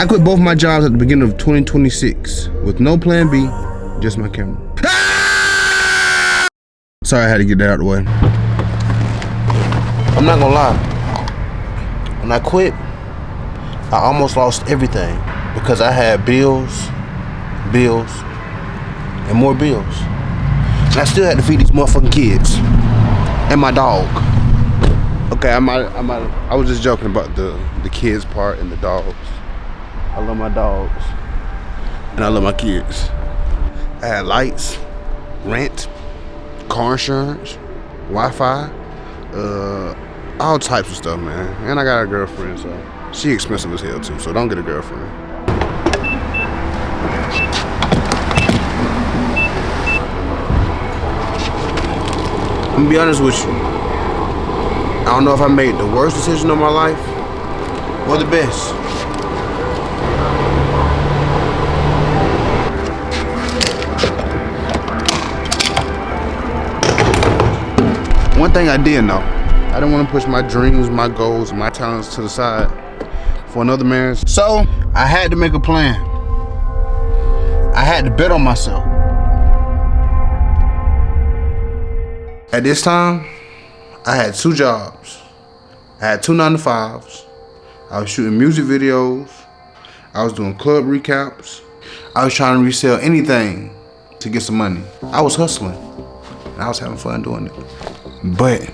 I quit both my jobs at the beginning of 2026 with no plan B, just my camera. Sorry, I had to get that out of the way. I'm not gonna lie. When I quit, I almost lost everything because I had bills, and more bills. And I still had to feed these motherfucking kids and my dog. Okay, I was just joking about the kids part and the dogs. I love my dogs and I love my kids. I had lights, rent, car insurance, Wi-Fi, all types of stuff, man. And I got a girlfriend, so she expensive as hell too, so don't get a girlfriend. I'm gonna be honest with you. I don't know if I made the worst decision of my life or the best. One thing I did know, I didn't want to push my dreams, my goals, my talents to the side for another man. So I had to make a plan. I had to bet on myself. At this time, I had 2 jobs. I had 2 9-to-5s. I was shooting music videos. I was doing club recaps. I was trying to resell anything to get some money. I was hustling, and I was having fun doing it. But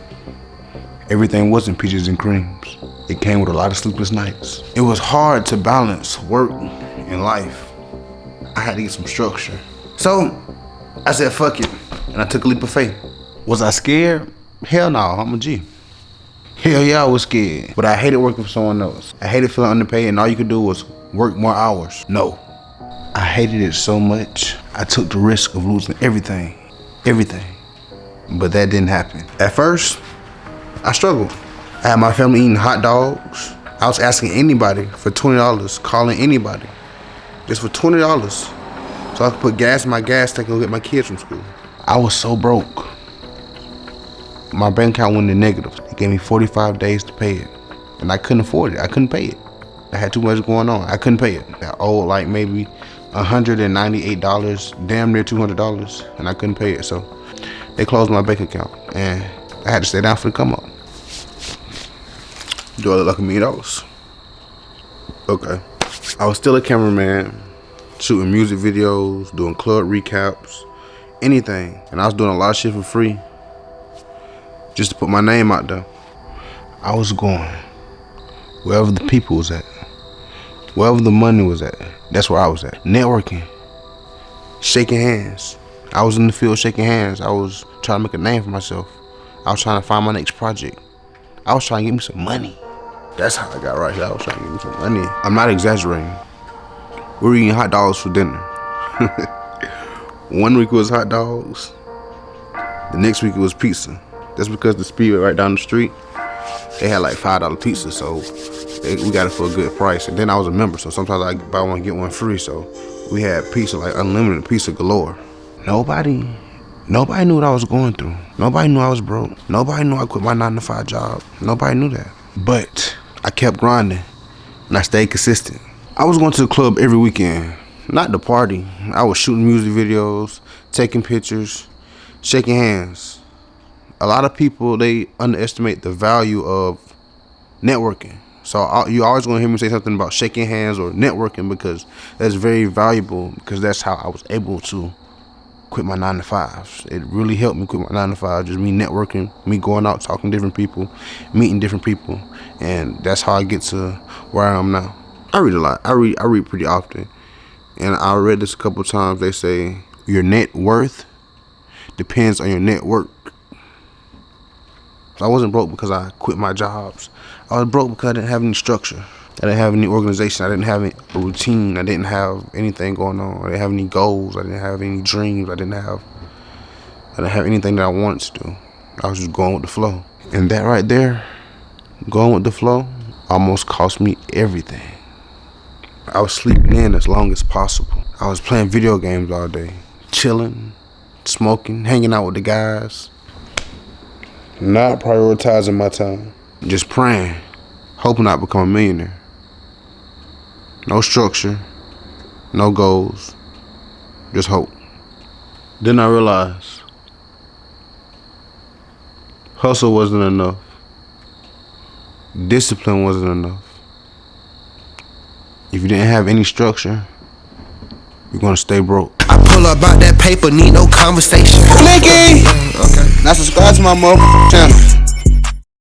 everything wasn't peaches and creams. It came with a lot of sleepless nights. It was hard to balance work and life. I had to get some structure. So I said, fuck it, and I took a leap of faith. Was I scared? Hell no, I'm a G. Hell yeah, I was scared. But I hated working for someone else. I hated feeling underpaid and all you could do was work more hours. No, I hated it so much. I took the risk of losing everything. But that didn't happen. At first, I struggled. I had my family eating hot dogs. I was asking anybody for $20, calling anybody, just for $20, so I could put gas in my gas tank and go get my kids from school. I was so broke. My bank account went in negative. It gave me 45 days to pay it, and I couldn't afford it. I couldn't pay it. I had too much going on. I couldn't pay it. I owed like maybe $198, damn near $200, and I couldn't pay it. So they closed my bank account, and I had to stay down for the come up. Do I look like $1 million? Okay. I was still a cameraman, shooting music videos, doing club recaps, anything. And I was doing a lot of shit for free, just to put my name out there. I was going wherever the people was at, wherever the money was at, that's where I was at. Networking, shaking hands. I was in the field shaking hands. I was trying to make a name for myself. I was trying to find my next project. I was trying to get me some money. That's how I got right here. I was trying to get me some money. I'm not exaggerating. We were eating hot dogs for dinner. 1 week it was hot dogs. The next week it was pizza. That's because the Speedway right down the street, they had like $5 pizza, so we got it for a good price. And then I was a member, so sometimes I buy one, get one free. So we had pizza, like unlimited pizza galore. Nobody knew what I was going through. Nobody knew I was broke. Nobody knew I quit my 9-to-5 job. Nobody knew that. But I kept grinding, and I stayed consistent. I was going to the club every weekend, not the party. I was shooting music videos, taking pictures, shaking hands. A lot of people, they underestimate the value of networking. So you always gonna hear me say something about shaking hands or networking, because that's very valuable, because that's how I was able to quit my 9-to-5s. It really helped me quit my 9-to-5, just me networking, me going out, talking to different people, meeting different people, and that's how I get to where I am now. I read a lot. I read pretty often, and I read this a couple times. They say your net worth depends on your network. So I wasn't broke because I quit my jobs. I was broke because I didn't have any structure. I didn't have any organization. I didn't have a routine. I didn't have anything going on. I didn't have any goals. I didn't have any dreams. I didn't have anything that I wanted to do. I was just going with the flow. And that right there, going with the flow, almost cost me everything. I was sleeping in as long as possible. I was playing video games all day, chilling, smoking, hanging out with the guys, not prioritizing my time, just praying, hoping I'd become a millionaire. no structure, no goals, just hope. Then I realized hustle wasn't enough. Discipline wasn't enough. If you didn't have any structure, you're gonna stay broke. I pull up out that paper, need no conversation. Nicky! Okay. Now subscribe to my motherfucking channel.